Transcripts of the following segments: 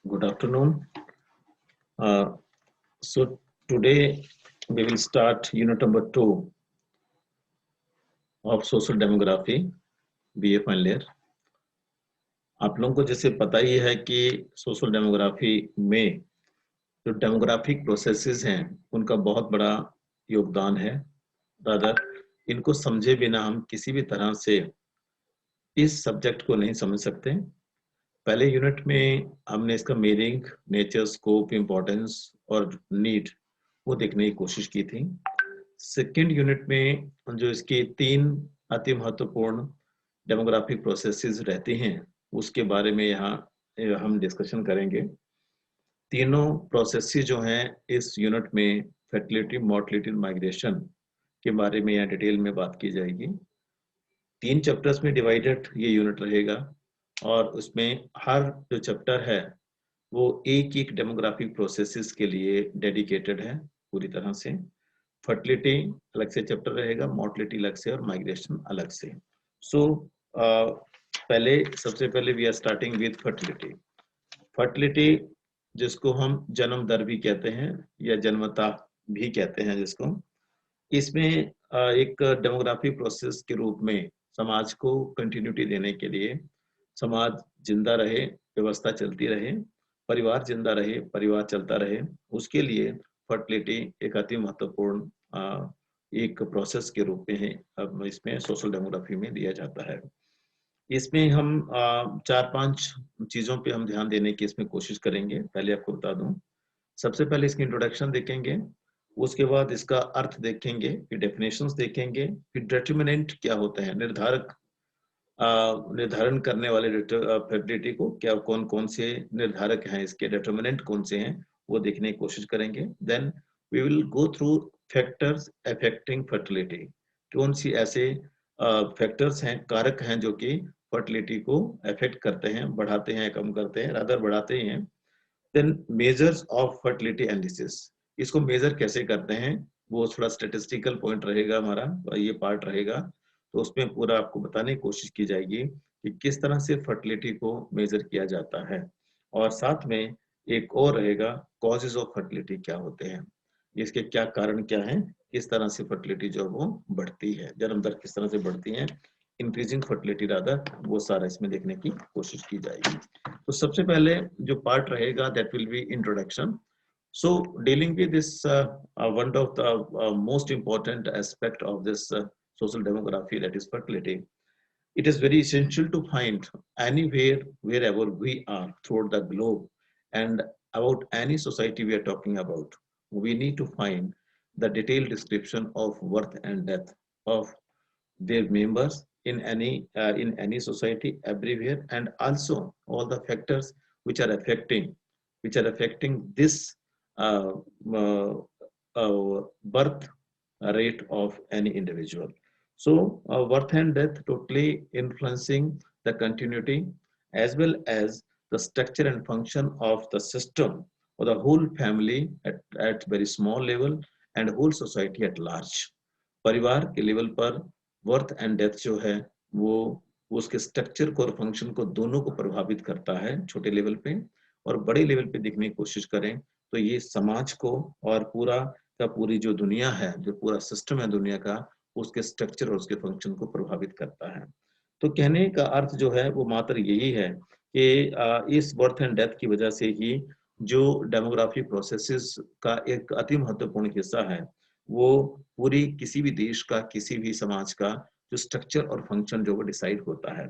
Good afternoon. Uh, so today we will start unit number 2 of social demography, BA final year. आप लोगों को जैसे पता ही है कि सोशल डेमोग्राफी में जो डेमोग्राफिक प्रोसेसेस हैं उनका बहुत बड़ा योगदान है। रादर इनको समझे बिना हम किसी भी तरह से इस सब्जेक्ट को नहीं समझ सकते। पहले यूनिट में हमने इसका मीनिंग, नेचर, स्कोप, इम्पोर्टेंस और नीड वो देखने की कोशिश की थी। सेकेंड यूनिट में जो इसके 3 अति महत्वपूर्ण डेमोग्राफिक प्रोसेसेस रहते हैं उसके बारे में यहाँ हम डिस्कशन करेंगे। तीनों प्रोसेसेस जो हैं इस यूनिट में फर्टिलिटी, मोर्टलिटी, माइग्रेशन के बारे में यहाँ डिटेल में बात की जाएगी। 3 चैप्टर्स में डिवाइडेड ये यूनिट रहेगा और उसमें हर जो चैप्टर है वो एक डेमोग्राफिक प्रोसेसेस के लिए डेडिकेटेड है पूरी तरह से। फर्टिलिटी अलग से चैप्टर रहेगा, मोर्टलिटी अलग से और माइग्रेशन अलग से। सबसे पहले we are starting with fertility. Fertility जिसको हम जन्म दर भी कहते हैं या जन्मता भी कहते हैं जिसको, इसमें एक डेमोग्राफिक प्रोसेस के रूप में समाज को कंटिन्यूटी देने के लिए, समाज जिंदा रहे, व्यवस्था चलती रहे, परिवार जिंदा रहे, परिवार चलता रहे, उसके लिए फर्टिलिटी एक अति महत्वपूर्ण एक प्रोसेस के रूप में है, इसमें सोशल डेमोग्राफी में दिया जाता है। इसमें हम 4-5 चीजों पे हम ध्यान देने की इसमें कोशिश करेंगे। पहले आपको बता दूं, सबसे पहले इसकी इंट्रोडक्शन देखेंगे, उसके बाद इसका अर्थ देखेंगे, फिर डेफिनेशंस देखेंगे, फिर डिटरमिनेंट क्या होते हैं, निर्धारण करने वाले फर्टिलिटी को क्या कौन कौन से निर्धारक हैं, इसके डिटरमिनेंट कौन से हैं वो देखने की कोशिश करेंगे। Then we will go through factors affecting fertility. कौन सी ऐसे फैक्टर्स हैं, कारक हैं जो कि फर्टिलिटी को अफेक्ट करते हैं, बढ़ाते हैं, कम करते हैं, रादर बढ़ाते ही हैं। Then measures of fertility analysis, इसको मेजर कैसे करते हैं वो थोड़ा स्टेटिस्टिकल पॉइंट रहेगा हमारा, ये पार्ट रहेगा। तो उसमें पूरा आपको बताने की कोशिश की जाएगी कि किस तरह से फर्टिलिटी को मेजर किया जाता है। और साथ में एक और रहेगा, कॉजेज ऑफ फर्टिलिटी क्या होते हैं, इसके क्या कारण क्या हैं, किस तरह से फर्टिलिटी जो वो बढ़ती है, जन्म दर किस तरह से बढ़ती है, इंक्रीजिंग फर्टिलिटी रादर, वो सारा इसमें देखने की कोशिश की जाएगी। तो सबसे पहले जो पार्ट रहेगा that will be introduction. So dealing with this one of the most important aspect of this social demography, that is fertility, it is very essential to find anywhere, wherever we are throughout the globe, and about any society we are talking about, we need to find the detailed description of birth and death of their members in any society everywhere, and also all the factors which are affecting this uh, uh, birth rate of any individual. So birth and death totally influencing the continuity as well as the structure and function of the system or the whole family at very small level and whole society at large. परिवार के level पर birth and death जो है वो उसके structure को और function को दोनों को प्रभावित करता है छोटे लेवल पे, और बड़े लेवल पे देखने की कोशिश करें तो ये समाज को और पूरा का पूरी जो दुनिया है, जो पूरा सिस्टम है दुनिया का, उसके स्ट्रक्चर और उसके फंक्शन को प्रभावित करता है। तो कहने का अर्थ जो है वो मात्र यही है कि इस बर्थ एंड डेथ की वजह से ही जो डेमोग्राफिक प्रोसेसेस का एक अति महत्वपूर्ण हिस्सा है वो पूरी किसी भी देश का, किसी भी समाज का जो स्ट्रक्चर और फंक्शन जो वो डिसाइड होता है।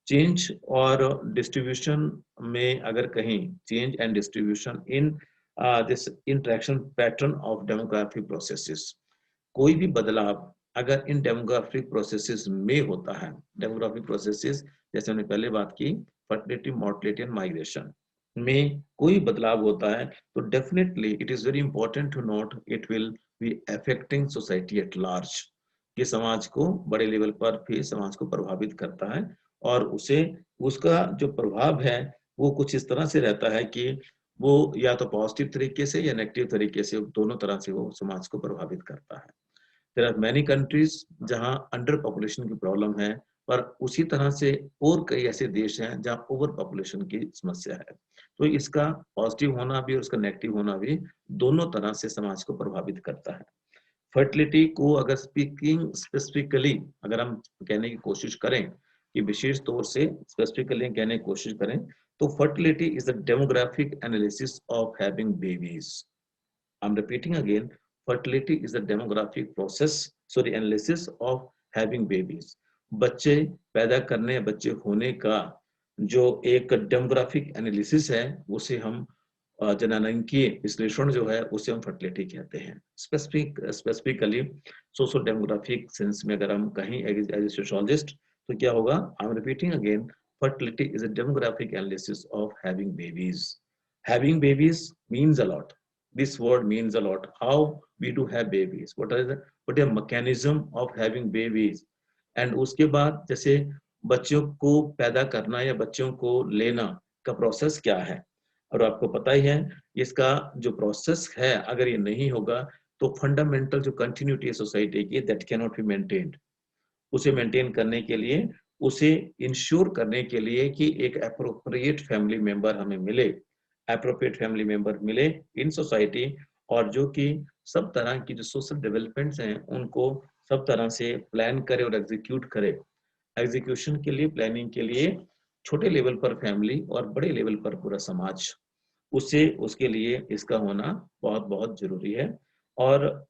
चेंज और डिस्ट्रीब्यूशन में अगर कहीं change and distribution in this interaction pattern of demographic processes, कोई भी बदलाव अगर इन डेमोग्राफिक प्रोसेसेस में होता है, डेमोग्राफिक प्रोसेसेस जैसे हमने पहले बात की फर्टिलिटी, मोर्टलिटी एंड माइग्रेशन में कोई बदलाव होता है तो definitely it is very important to note it will be affecting society at large, कि समाज को बड़े लेवल पर भी समाज को प्रभावित करता है और उसे उसका जो प्रभाव है वो कुछ इस तरह से रहता है कि वो या तो पॉजिटिव तरीके से या नेगेटिव तरीके से, दोनों तरह से वो समाज को प्रभावित करता है। There are many countries जहां अंडर पॉपुलेशन की प्रॉब्लम है, पर उसी तरह से और कई ऐसे देश हैं जहाँ ओवर पॉपुलेशन की समस्या है। तो इसका पॉजिटिव होना भी और उसका नेगेटिव होना भी दोनों तरह से समाज को प्रभावित करता है। फर्टिलिटी को अगर स्पीकिंग स्पेसिफिकली अगर हम कहने की कोशिश करें कि विशेष तौर से स्पेसिफिकली कहने की कोशिश करें, तो fertility is the demographic analysis of having babies. I'm repeating again, fertility is the demographic process, sorry, analysis of having babies. बच्चे पैदा करने या बच्चे होने का जो एक डेमोग्राफिक एनालिसिस है, उसे हम जननांकीय विश्लेषण जो है उसे हम फर्टिलिटी कहते हैं। स्पेसिफिकली सोशल डेमोग्राफिक सेंस में अगर हम कहीं एज ए सोशोलॉजिस्ट तो क्या होगा? I am repeating again, fertility is a demographic analysis of having babies. Having babies means a lot. This word means a lot. How we do have babies? What is the mechanism of having babies? And उसके बाद जैसे बच्चों को पैदा करना या बच्चों को लेना का प्रोसेस क्या है? और आपको पता ही है इसका जो प्रोसेस है अगर ये नहीं होगा तो फंडामेंटल जो कंटिन्यूटी है सोसाइटी की that can not be maintained. उसे मेंटेन करने के लिए, उसे इंश्योर करने के लिए कि एक एप्रोप्रिएट फैमिली मेंबर हमें मिले, एप्रोप्रिएट फैमिली मेंबर मिले इन सोसाइटी, और जो कि सब तरह की जो सोशल डेवलपमेंट्स हैं उनको सब तरह से प्लान करे और एग्जीक्यूट करे। एग्जीक्यूशन के लिए, प्लानिंग के लिए छोटे लेवल पर फैमिली और बड़े लेवल पर पूरा समाज, उसे उसके लिए इसका होना बहुत बहुत जरूरी है। और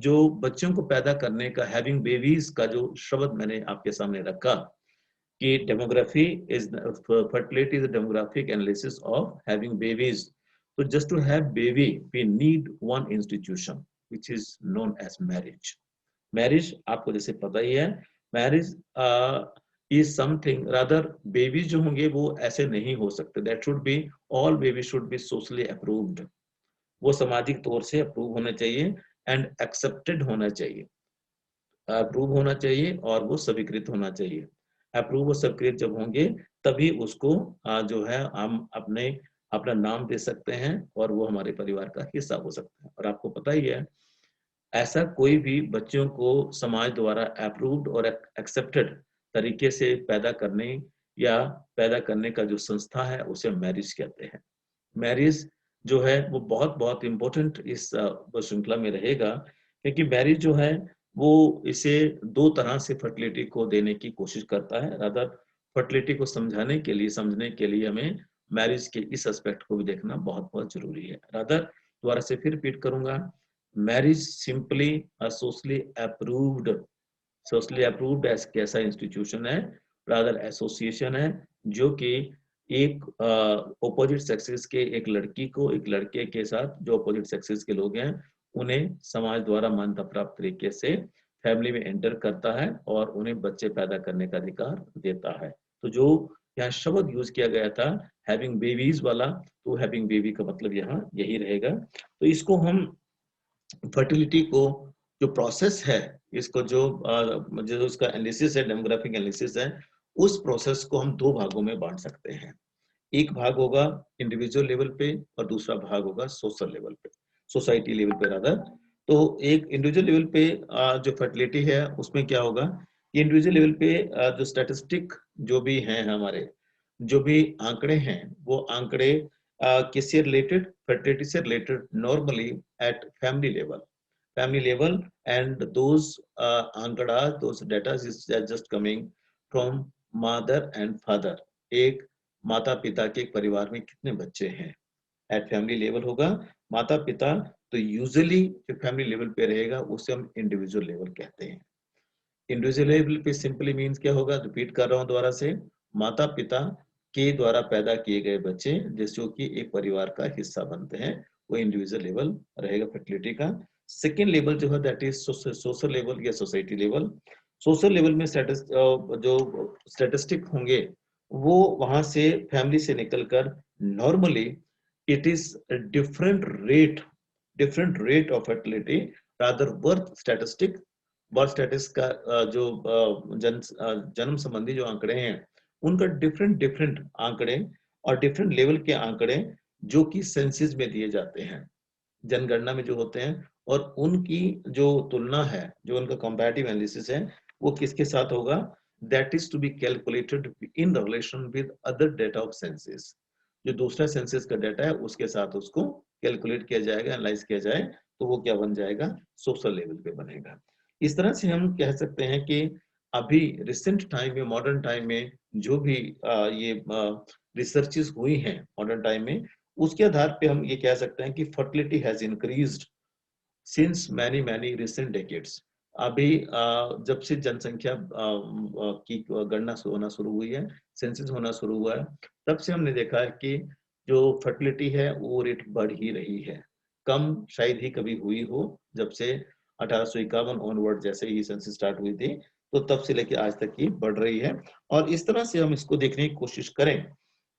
जो बच्चों को पैदा करने का, हैविंग बेबीज का जो शब्द मैंने आपके सामने रखा कि demography is fertility is demographic analysis of having babies. तो just to have baby we need one institution which is known as marriage. Marriage आपको जैसे पता ही है, marriage is something rather, baby जो होंगे वो ऐसे नहीं हो सकते, that should be, all baby should be socially approved. वो सामाजिक तौर से अप्रूव होना चाहिए एंड एक्सेप्टेड होना चाहिए, अप्रूव होना चाहिए और वो स्वीकृत होना चाहिए। अप्रूव और स्वीकृत जब होंगे तभी उसको जो है हम अपना नाम दे सकते हैं और वो हमारे परिवार का हिस्सा हो सकता है। और आपको पता ही है ऐसा कोई भी बच्चों को समाज द्वारा अप्रूव्ड और एक्सेप्टेड तरीके से पैदा करने या पैदा करने का जो संस्था है उसे मैरिज कहते हैं। मैरिज जो है वो बहुत बहुत इम्पोर्टेंट इस श्रृंखला में रहेगा, क्योंकि मैरिज जो है वो इसे दो तरह से फर्टिलिटी को देने की कोशिश करता है। रादर फर्टिलिटी को समझाने के लिए, समझने के लिए हमें मैरिज के इस एस्पेक्ट को भी देखना बहुत बहुत जरूरी है। रादर दोबारा से फिर रिपीट करूंगा, मैरिज सिंपली सोशली अप्रूव्ड कैसा इंस्टीट्यूशन है, रादर एसोसिएशन है जो कि एक ऑपोजिट सेक्सेस के, एक लड़की को एक लड़के के साथ जो ऑपोजिट सेक्सेस के लोग हैं उन्हें समाज द्वारा मान्यता प्राप्त तरीके से फैमिली में एंटर करता है और उन्हें बच्चे पैदा करने का अधिकार देता है। तो जो यहाँ शब्द यूज किया गया था हैविंग बेबीज वाला, तो हैविंग बेबी का मतलब यहाँ यही रहेगा। तो इसको हम फर्टिलिटी को जो प्रोसेस है, इसको जो उसका एनालिसिस है, डेमोग्राफिक एनालिसिस है, उस प्रोसेस को हम दो भागों में बांट सकते हैं। एक भाग होगा इंडिविजुअल लेवल पे और दूसरा भाग होगा सोशल लेवल पे, सोसाइटी लेवल पे रादर। तो एक इंडिविजुअल लेवल पे जो फर्टिलिटी है उसमें क्या होगा, इंडिविजुअल लेवल पे जो स्टैटिस्टिक जो भी हैं हमारे, जो भी आंकड़े हैं वो आंकड़े किससे रिलेटेड, फर्टिलिटी से related, normally at family level, and those आंकड़ा, those data is just coming from mother and father। एक माता पिता के एक परिवार में कितने बच्चे हैं, एट फैमिली लेवल होगा माता पिता। तो यूजुअली जो फैमिली लेवल पे रहेगा उसे हम इंडिविजुअल लेवल कहते हैं। इंडिविजुअल लेवल पे सिंपली मीन्स क्या होगा, रिपीट कर रहा हूँ दोबारा से, माता पिता के द्वारा पैदा किए गए बच्चे जो कि एक परिवार का हिस्सा बनते हैं, वो इंडिविजुअल लेवल रहेगा फर्टिलिटी का। सेकेंड लेवल जो है दैट इज सोशल लेवल या सोसाइटी लेवल। सोशल लेवल में जो स्टेटिस्टिक होंगे वो वहां से फैमिली से निकलकर normally it is different rate of fertility, rather birth status का जो जन्म संबंधी जो आंकड़े हैं उनका डिफरेंट आंकड़े और डिफरेंट लेवल के आंकड़े जो कि सेंसस में दिए जाते हैं, जनगणना में जो होते हैं, और उनकी जो तुलना है, जो उनका कंपैरेटिव एनालिसिस है वो किसके साथ होगा, that is to be calculated in relation with other data of census. जो दूसरा सेंसस का डाटा है उसके साथ उसको कैलकुलेट किया जाएगा, एनालाइज किया जाए तो वो क्या बन जाएगा, सोशल लेवल पे बनेगा। इस तरह से हम कह सकते हैं कि अभी रिसेंट टाइम में, मॉडर्न टाइम में जो भी ये रिसर्चेस हुई हैं मॉडर्न टाइम में, उसके आधार पे हम ये कह सकते हैं कि fertility has increased since many many recent decades. अभी जब से जनसंख्या की गणना होना शुरू हुई है, सेंसस होना शुरू हुआ है, तब से हमने देखा है कि जो फर्टिलिटी है वो रेट बढ़ ही रही है। कम शायद ही कभी हुई हो, जब से 1851 ऑनवर्ड जैसे ही सेंसस स्टार्ट हुई थी, तो तब से लेके आज तक ये बढ़ रही है। और इस तरह से हम इसको देखने की कोशिश करें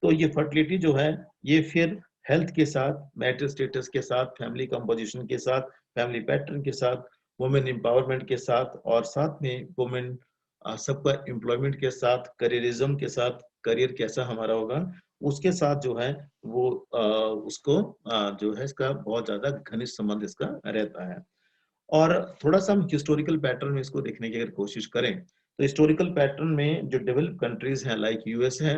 तो ये फर्टिलिटी जो है ये फिर हेल्थ के साथ, मैरिटल स्टेटस के साथ, फैमिली कंपोजिशन के साथ, फैमिली पैटर्न के साथ, वुमेन एम्पावरमेंट के साथ, और साथ में वुमेन सबका एम्प्लॉयमेंट के साथ, करियरिज्म के साथ, करियर कैसा हमारा होगा उसके साथ जो है वो उसको जो है इसका बहुत ज्यादा घनिष्ठ संबंध इसका रहता है। और थोड़ा सा हम हिस्टोरिकल पैटर्न में इसको देखने की अगर कोशिश करें तो हिस्टोरिकल पैटर्न में जो डेवलप्ड कंट्रीज हैं लाइक यूएस है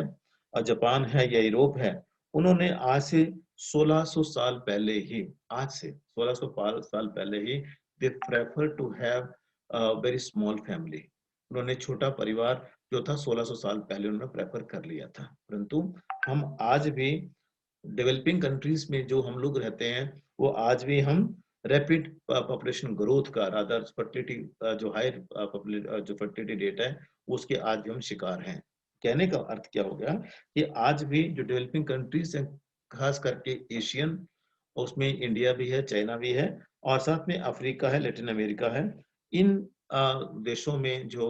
और जापान है या यूरोप है, उन्होंने आज से 1600 साल पहले ही, आज से 1600 साल पहले ही they prefer to have very small family. उन्होंने छोटा परिवार जो था 1600 साल पहले उन्होंने प्रेफर कर लिया था। परंतु हम आज भी डेवलपिंग कंट्रीज में जो हम लोग रहते हैं वो आज भी हम रैपिड पॉपुलेशन ग्रोथ का, रादर फर्टिलिटी जो हायर जो फर्टिलिटी रेट है उसके आज भी हम शिकार हैं। कहने का अर्थ क्या हो गया कि आज भी जो डेवलपिंग कंट्रीज हैं, खास करके एशियन, उसमें इंडिया भी है, चाइना भी है, और साथ में अफ्रीका है, लैटिन अमेरिका है, इन देशों में जो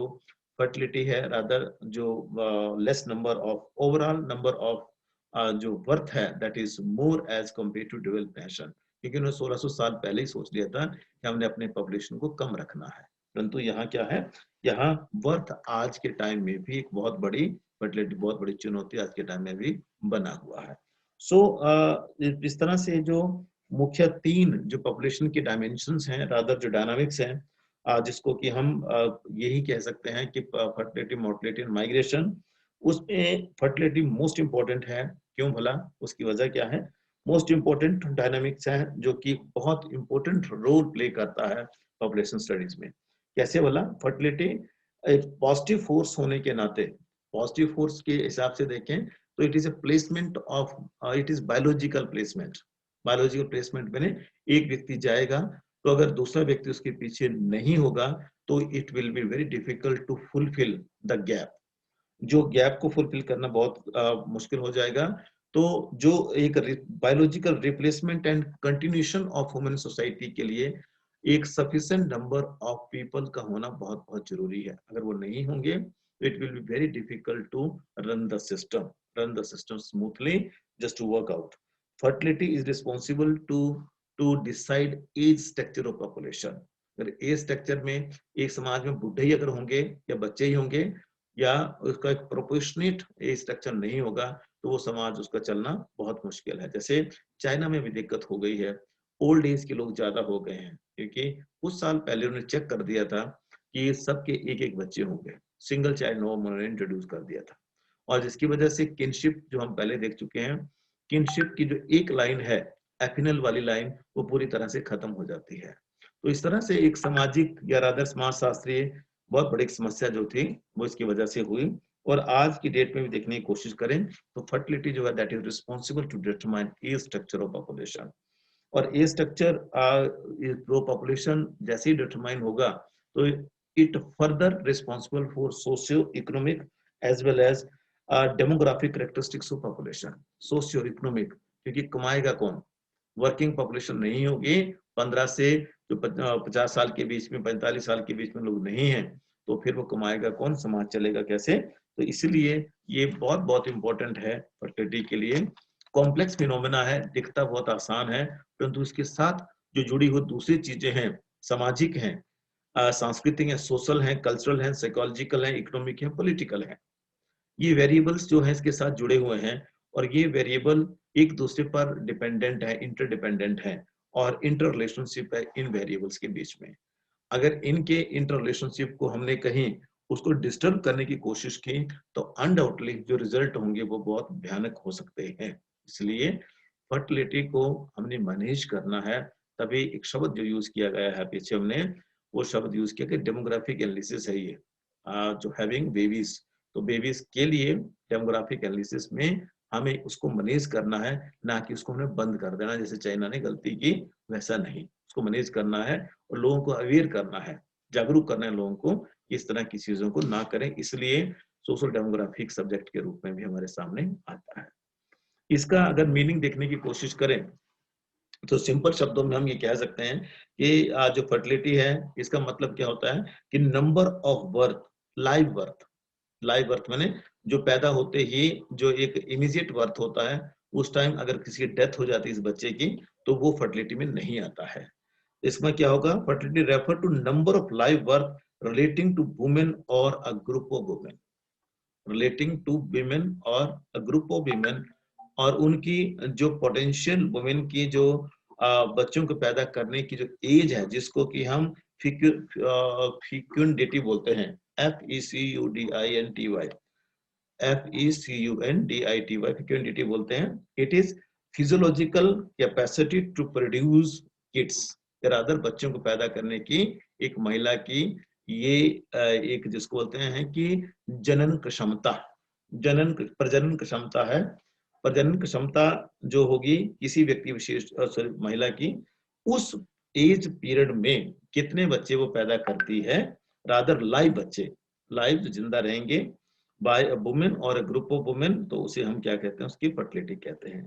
फर्टिलिटी है, रादर जो less number of, overall number of जो बर्थ है that is more as compare to developed nation, क्योंकि उन्होंने 1600 साल पहले ही सोच लिया था कि हमने अपने पॉपुलेशन को कम रखना है। परंतु यहाँ क्या है, यहाँ बर्थ आज के टाइम में भी एक बहुत बड़ी फर्टिलिटी, बहुत बड़ी चुनौती आज के टाइम में भी बना हुआ है। सो इस तरह से जो मुख्य तीन जो पॉपुलेशन के डायमेंशंस हैं, रादर जो डायनामिक्स हैं, जिसको कि हम यही कह सकते हैं कि फर्टिलिटी, मोर्टिलिटी एंड माइग्रेशन, उसमें फर्टिलिटी मोस्ट इंपॉर्टेंट है। क्यों भला, उसकी वजह क्या है? मोस्ट इंपॉर्टेंट डायनामिक्स है जो कि बहुत इंपॉर्टेंट रोल प्ले करता है पॉपुलेशन स्टडीज में। कैसे भला? फर्टिलिटी एक पॉजिटिव फोर्स होने के नाते, पॉजिटिव फोर्स के हिसाब से देखें तो it is a placement of, it is biological placement. Biological placement मैंने एक व्यक्ति जाएगा तो अगर दूसरा व्यक्ति उसके पीछे नहीं होगा तो it will be very difficult to fulfil the gap. जो गैप को फुलफिल करना बहुत मुश्किल हो जाएगा। तो जो एक biological replacement and continuation of human society के लिए एक सफिशिएंट नंबर ऑफ पीपल का होना बहुत बहुत जरूरी है। अगर वो नहीं होंगे it will be very difficult to run the system smoothly, just to work out. Fertility is responsible to decide age structure of population. अगर एज स्ट्रक्चर में एक समाज में बुढ़े ही अगर होंगे या बच्चे ही होंगे या उसका एक प्रोपोर्शनेट एज स्ट्रक्चर नहीं होगा तो वो समाज, उसका चलना बहुत मुश्किल है। जैसे चाइना में भी दिक्कत हो गई है, ओल्ड एज के लोग ज्यादा हो गए हैं, क्योंकि कुछ साल पहले उन्होंने चेक कर दिया था कि सबके एक एक बच्चे होंगे, सिंगल चाइल्ड नॉर्म उन्होंने इंट्रोड्यूस कर दिया था। और जिसकी वजह से किनशिप, जो हम पहले देख चुके हैं, किनशिप की जो एक लाइन है, एफिनल वाली लाइन, वो पूरी तरह से खत्म हो जाती है। तो इस तरह से एक सामाजिक या रादर समाज शास्त्रीय बहुत बड़ी समस्या जो थी वो इसकी वजह से हुई। और आज की डेट में भी देखने की कोशिश करें तो फर्टिलिटी जो है that is responsible to determine age structure of population. और एज स्ट्रक्चर जो पॉपुलेशन जैसे ही डिटरमाइन होगा तो it further responsible for socio economic as well as demographic characteristics of population. Socio economic, क्योंकि कमाएगा कौन? वर्किंग पॉपुलेशन नहीं होगी, 15 से जो 50 साल के बीच में, 45 साल के बीच में लोग नहीं हैं, तो फिर वो कमाएगा कौन? समाज चलेगा कैसे? तो इसीलिए ये बहुत बहुत इंपॉर्टेंट है फर्टिलिटी के लिए। कॉम्प्लेक्स फिनोमेना है, दिखता बहुत आसान है, परंतु इसके साथ जो जुड़ी हुई दूसरी चीजें हैं, सामाजिक हैं, सांस्कृतिक हैं, सोशल हैं, कल्चरल हैं, साइकोलॉजिकल हैं, इकोनॉमिक हैं, पॉलिटिकल हैं, ये वेरिएबल्स जो हैं इसके साथ जुड़े हुए हैं। और ये वेरिएबल एक दूसरे पर डिपेंडेंट है, इंटरडिपेंडेंट है, और इंटर रिलेशनशिप है इन वेरिएबल्स के बीच में। अगर इनके इंटर रिलेशनशिप को हमने कहीं उसको डिस्टर्ब करने की कोशिश की तो अनडाउटली जो रिजल्ट होंगे वो बहुत भयानक हो सकते हैं। इसलिए फर्टिलिटी को हमने मैनेज करना है, तभी एक शब्द जो यूज किया गया है पीछे हमने वो शब्द यूज किया कि डेमोग्राफिक एनालिसिस है ये, जो हैविंग बेबीज, तो बेबीज के लिए डेमोग्राफिक एनालिसिस में हमें उसको मैनेज करना है, ना कि उसको हमने बंद कर देना जैसे चाइना ने गलती की, वैसा नहीं। उसको मैनेज करना है और लोगों को अवेयर करना है, जागरूक करना है लोगों को, इस तरह की चीजों को ना करें। इसलिए सोशल डेमोग्राफिक सब्जेक्ट के रूप में भी हमारे सामने आता है। इसका अगर मीनिंग देखने की कोशिश करें तो सिंपल शब्दों में हम ये कह सकते हैं कि जो फर्टिलिटी है इसका मतलब क्या होता है कि number of birth, live birth, live birth माने जो पैदा होते ही जो एक इमीडिएट बर्थ होता है, उस टाइम अगर किसी की डेथ हो जाती है इस बच्चे की तो वो फर्टिलिटी में नहीं आता है। इसमें क्या होगा, fertility refer to number of live birth relating to women or a group of women, relating to women or a group of women, और उनकी जो पोटेंशियल वुमेन की जो बच्चों को पैदा करने की जो एज है जिसको कि हम फिक्यूंडिटी बोलते हैं, FECUDINTY, FECUNDITY, फिक्यूंडिटी बोलते हैं। It is physiological capacity to produce kids, rather बच्चों को पैदा करने की एक महिला की ये एक जिसको बोलते हैं कि जनन क्षमता, प्रजनन क्षमता है। प्रजनन क्षमता जो होगी किसी व्यक्ति विशेष सॉरी महिला की, उस एज पीरियड में कितने बच्चे वो पैदा करती है, रादर लाइव बच्चे, लाइव जो जिंदा रहेंगे bye a women or a group of women, तो उसे हम क्या कहते हैं, उसकी फर्टिलिटी कहते हैं।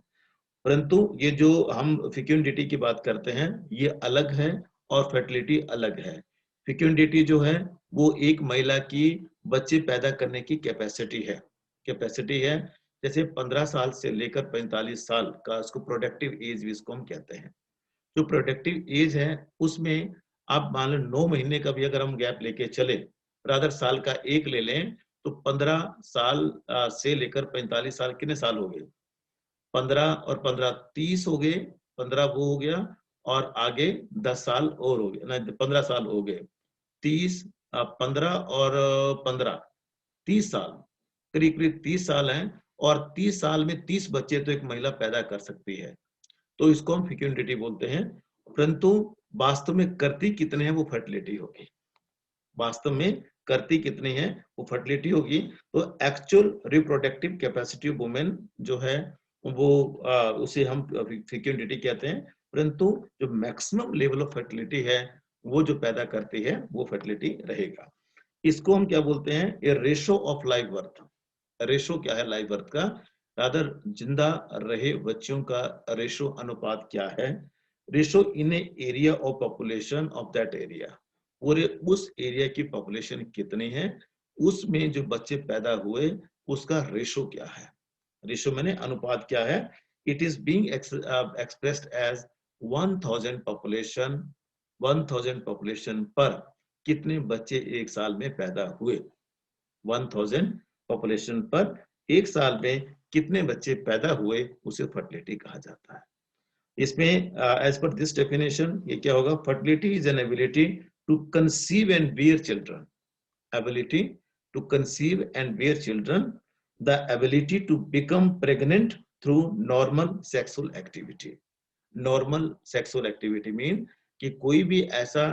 परंतु ये जो हम फिक्यूंडिटी की बात करते हैं ये अलग है और फर्टिलिटी अलग है। फिक्यूंडिटी जो है वो एक महिला की बच्चे पैदा करने की कैपेसिटी है। जैसे 15 साल से लेकर 45 साल का उसको प्रोडक्टिव एज भी इसको हम कहते हैं। जो प्रोडक्टिव एज है उसमें आप मान लो 9 महीने का भी अगर हम गैप लेके चले, रादर साल का एक ले लें, तो 15 साल से लेकर 45 साल कितने साल हो गए, 15 और 15 30 हो गए, 15 वो हो गया और आगे 10 साल और हो गया ना, 15 साल हो गए, 30 15 और 15 30 साल, करीब करीब 30 साल हैं, और 30 साल में 30 बच्चे तो एक महिला पैदा कर सकती है, तो इसको हम फिक्यूंडिटी बोलते हैं। परंतु वास्तव में करती कितने हैं वो फर्टिलिटी होगी, वास्तव में करती कितनी है वो फर्टिलिटी होगी। तो actual reproductive capacity of women जो है वो उसे हम फेक्युंडिटी कहते हैं, परंतु जो मैक्सिमम लेवल ऑफ फर्टिलिटी है वो जो पैदा करती है वो फर्टिलिटी रहेगा। इसको हम क्या बोलते हैं, ये ratio of live birth. Ratio क्या है लाइव बर्थ का, रादर जिंदा रहे बच्चों का रेशो अनुपात क्या है, ratio in area of population of that area, पूरे उस एरिया की पॉपुलेशन कितनी है, उसमें जो बच्चे पैदा हुए उसका रेशो क्या है। रेशो मैंने अनुपात क्या है, it is being expressed as 1000 population, 1000 population पर कितने बच्चे एक साल में पैदा हुए, 1000 पॉपुलेशन पर एक साल में कितने बच्चे पैदा हुए उसे फर्टिलिटी कहा जाता है। इसमें एज पर दिस डेफिनेशन ये क्या होगा, fertility is an ability to conceive and bear children, ability to conceive and bear children, the ability to become pregnant through normal sexual activity. Normal sexual activity mean कि कोई भी ऐसा,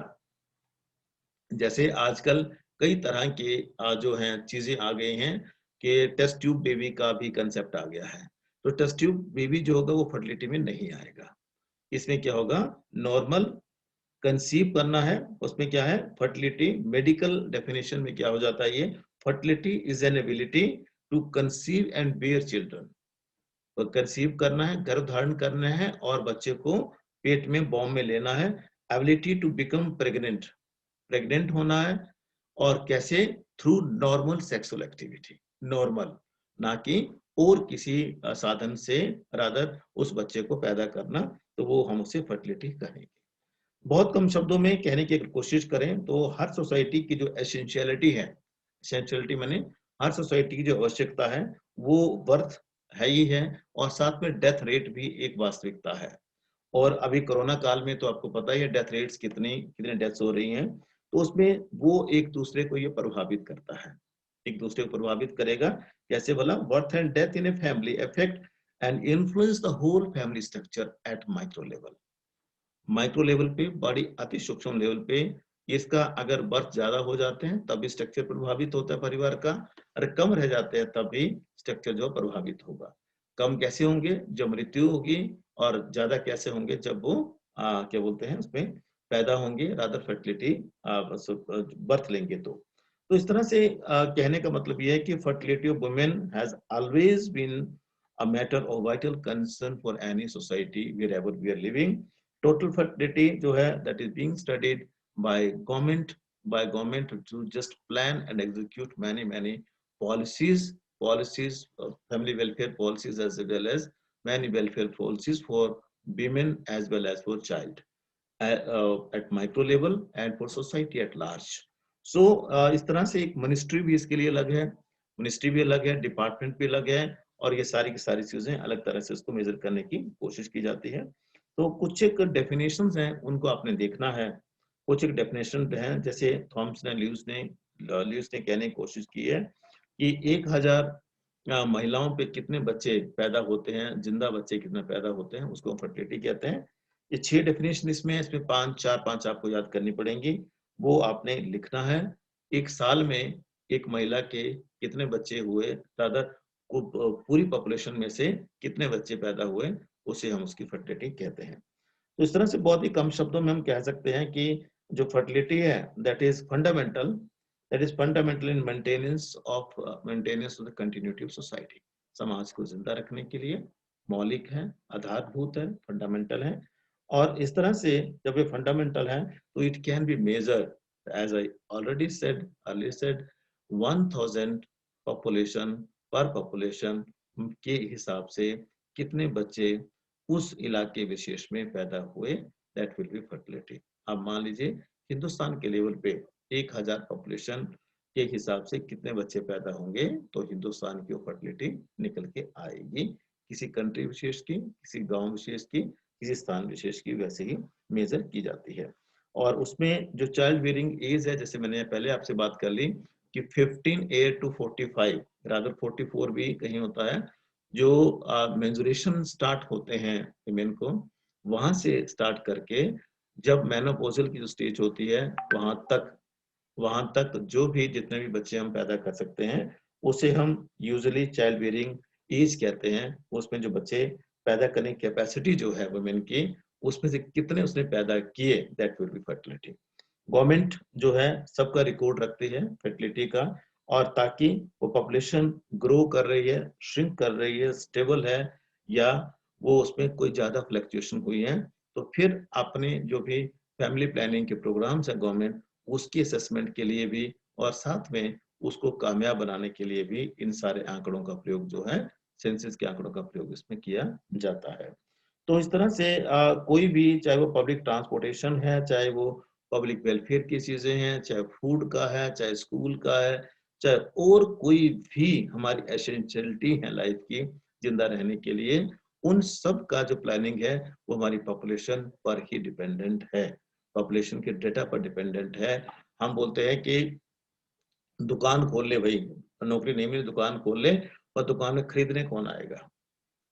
जैसे आजकल कई तरह के जो हैं चीजें आ गई हैं कि टेस्ट ट्यूब बेबी का भी कंसेप्ट आ गया है, तो टेस्ट ट्यूब बेबी जो होगा वो फर्टिलिटी में नहीं आएगा। इसमें क्या होगा, नॉर्मल कंसीव करना है, उसमें क्या है फर्टिलिटी, मेडिकल डेफिनेशन में क्या हो जाता है ये, fertility is an ability to conceive and bear children, तो कंसीव करना है, गर्भ धारण करना है और बच्चे को पेट में बॉम में लेना है। Ability to become pregnant, pregnant होना है, और कैसे, through normal sexual activity, normal ना कि और किसी साधन से रादर उस बच्चे को पैदा करना, तो वो हम उसे फर्टिलिटी कहेंगे। बहुत कम शब्दों में कहने की अगर कोशिश करें तो हर सोसाइटी की जो एसेंशियलिटी है, एसेंशियलिटी माने हर सोसाइटी की जो आवश्यकता है वो बर्थ है ही है, और साथ में डेथ रेट भी एक वास्तविकता है। और अभी कोरोना काल में तो आपको पता ही है डेथ रेट्स कितनी कितने डेथ्स हो रही हैं, तो उसमें वो एक दूसरे को ये प्रभावित करता है, एक दूसरे को प्रभावित करेगा। कैसे बोला? Birth and death in a family affect and influence the whole family structure at micro level. Micro level पे, बड़ी अति सूक्ष्म लेवल पे इसका अगर बर्थ ज्यादा हो जाते हैं तब भी स्ट्रक्चर प्रभावित होता है परिवार का, अगर कम रह जाते हैं तब भी स्ट्रक्चर जो प्रभावित होगा। कम कैसे होंगे? जब मृत्यु होगी, और ज्यादा कैसे होंगे? जब वो क्या बोलते हैं उसमें पैदा होंगे, रादर फर्टिलिटी बर्थ लेंगे तो इस तरह से कहने का मतलब ये है कि fertility of women has always been a matter of vital concern for any society wherever we are living. Total fertility जो है that is being studied by government to just plan and execute many policies, family welfare policies as well as many welfare policies for women as well as for child at micro level and for society at large. So इस तरह से एक ministry भी इसके लिए अलग है, ministry भी अलग है, डिपार्टमेंट भी अलग है, और ये सारी की सारी चीजें अलग तरह से इसको मेजर करने की कोशिश की जाती है। तो कुछ एक डेफिनेशंस हैं, उनको आपने देखना है। कुछ एक डेफिनेशन हैं, जैसे थॉमस ने ल्यूस ने कहने की कोशिश की है कि 1000 महिलाओं पे कितने बच्चे पैदा होते हैं, जिंदा बच्चे कितने पैदा होते हैं, उसको फर्टिलिटी कहते हैं। ये 6 डेफिनेशन इसमें 5 आपको याद करनी पड़ेंगी, वो आपने लिखना है। एक साल में एक महिला के कितने बच्चे हुए, रादर पूरी पॉपुलेशन में से कितने बच्चे पैदा हुए, उसे हम उसकी फर्टिलिटी कहते हैं। तो इस तरह से बहुत ही कम शब्दों में हम कह सकते हैं कि जो फर्टिलिटी है that is fundamental in maintenance of the continuity of society. समाज को जिंदा रखने के लिए मौलिक है, आधारभूत है, फंडामेंटल है। और इस तरह से जब ये फंडामेंटल है तो it can be measured as I already said 1000 population पर पॉपुलेशन के हिसाब से कितने बच्चे उस इलाके विशेष में पैदा हुए, दैट विल बी फर्टिलिटी। अब मान लीजिए हिंदुस्तान के लेवल पे 1000 पॉपुलेशन के हिसाब से कितने बच्चे पैदा होंगे, तो हिंदुस्तान की फर्टिलिटी निकल के आएगी। किसी कंट्री विशेष की, किसी गांव विशेष की, किसी स्थान विशेष की वैसे ही मेजर की जाती है। और उसमें जो चाइल्ड बेयरिंग एज है, जैसे मैंने पहले आपसे बात कर ली कि 15 ईयर टू 45, रादर 44 भी कहीं होता है, जो मेंजुरेशन स्टार्ट होते हैं विमेन को, वहां से स्टार्ट करके जब मेनोपॉजल की जो स्टेज होती है वहां तक जो भी जितने भी बच्चे हम पैदा कर सकते हैं उसे हम यूजुअली चाइल्ड बेयरिंग एज कहते हैं। उसमें जो बच्चे पैदा करने की कैपेसिटी जो है वुमेन की, उसमें से कितने उसने पैदा किए, that will be fertility. Government जो है सबका रिकॉर्ड रखती है फर्टिलिटी का, और ताकि वो पॉपुलेशन ग्रो कर रही है, श्रिंक कर रही है, स्टेबल है, या वो उसमें कोई ज्यादा फ्लक्चुएशन हुई है, तो फिर अपने जो भी फैमिली प्लानिंग के प्रोग्राम्स है गवर्नमेंट, उसकी असेसमेंट के लिए भी और साथ में उसको कामयाब बनाने के लिए भी इन सारे आंकड़ों का प्रयोग जो है, सेंसस के आंकड़ों का प्रयोग इसमें किया जाता है। तो इस तरह से कोई भी, चाहे वो पब्लिक ट्रांसपोर्टेशन है, चाहे वो पब्लिक वेलफेयर की चीजें हैं, चाहे फूड का है, चाहे स्कूल का है, चाहे और कोई भी हमारी एसेंशियलिटी है लाइफ की जिंदा रहने के लिए, उन सब का जो प्लानिंग है वो हमारी पॉपुलेशन पर ही डिपेंडेंट है, पॉपुलेशन के डेटा पर डिपेंडेंट है। हम बोलते हैं कि दुकान खोल ले भाई, नौकरी नहीं मिली दुकान खोल ले, पर दुकान में खरीदने कौन आएगा?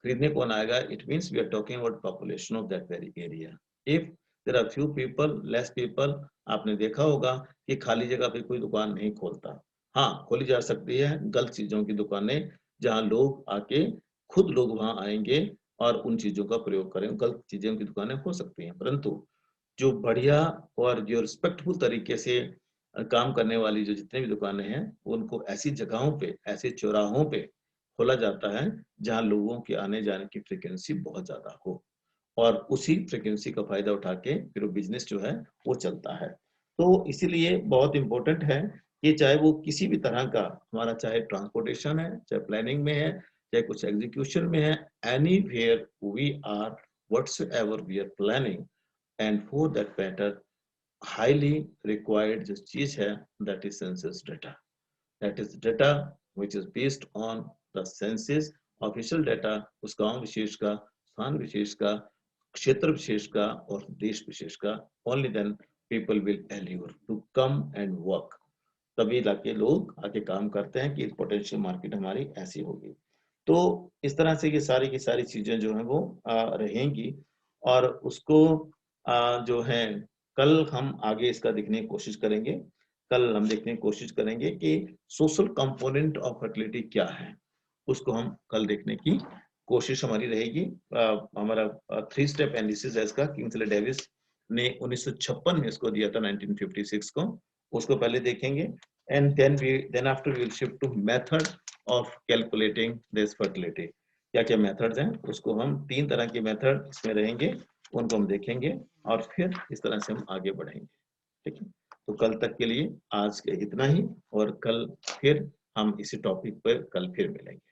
It means we are talking about population of that very area. If there are few people, less people, आपने देखा होगा कि खाली जगह पे कोई दुकान नहीं खोलता। हाँ, खोली जा सकती है गलत चीजों की दुकानें, जहाँ लोग आके खुद लोग वहां आएंगे और उन चीजों का प्रयोग करें, गलत चीजों की दुकानें हो सकती हैं, परंतु जो बढ़िया और जो रिस्पेक्टफुल तरीके से काम करने वाली जो जितने भी दुकानें हैं, उनको ऐसी जगहों पे, ऐसे चौराहों पे खोला जाता है जहां लोगों के आने जाने की फ्रीक्वेंसी बहुत ज्यादा हो, और उसी फ्रीक्वेंसी का फायदा उठा के फिर वो बिजनेस जो है वो चलता है। तो इसीलिए बहुत इंपॉर्टेंट है कि चाहे वो किसी भी तरह का हमारा, चाहे ट्रांसपोर्टेशन है, चाहे प्लानिंग में है, चाहे कुछ एग्जीक्यूशन में है, anywhere we are, whatsoever we are planning, and for that matter highly required जो चीज है, that is census data. that is data which is based on the census, official data उस गांव विशेष का, स्थान विशेष का, क्षेत्र विशेष का और देश विशेष का, only then people will allure to come and work. तभी जाके लोग आके काम करते हैं कि पोटेंशियल मार्केट हमारी ऐसी होगी। तो इस तरह से ये सारी की सारी चीजें जो हैं वो रहेंगी और उसको जो है कल हम आगे इसका देखने की कोशिश करेंगे। कल हम देखने की कोशिश करेंगे कि सोशल कंपोनेंट ऑफ फर्टिलिटी क्या है, उसको हम कल देखने की कोशिश हमारी रहेगी। हमारा 3 स्टेप एनालिसिस है इसका, किंग्सले डेविस ने 1956 में इसको दिया था 1956 को, उसको पहले देखेंगे and then after we will shift to method of calculating this fertility. क्या-क्या मेथड्स हैं उसको हम 3 तरह के मेथड इसमें रहेंगे, उनको हम देखेंगे और फिर इस तरह से हम आगे बढ़ेंगे। ठीक है? तो कल तक के लिए आज के इतना ही और कल फिर हम इसी टॉपिक पर कल फिर मिलेंगे।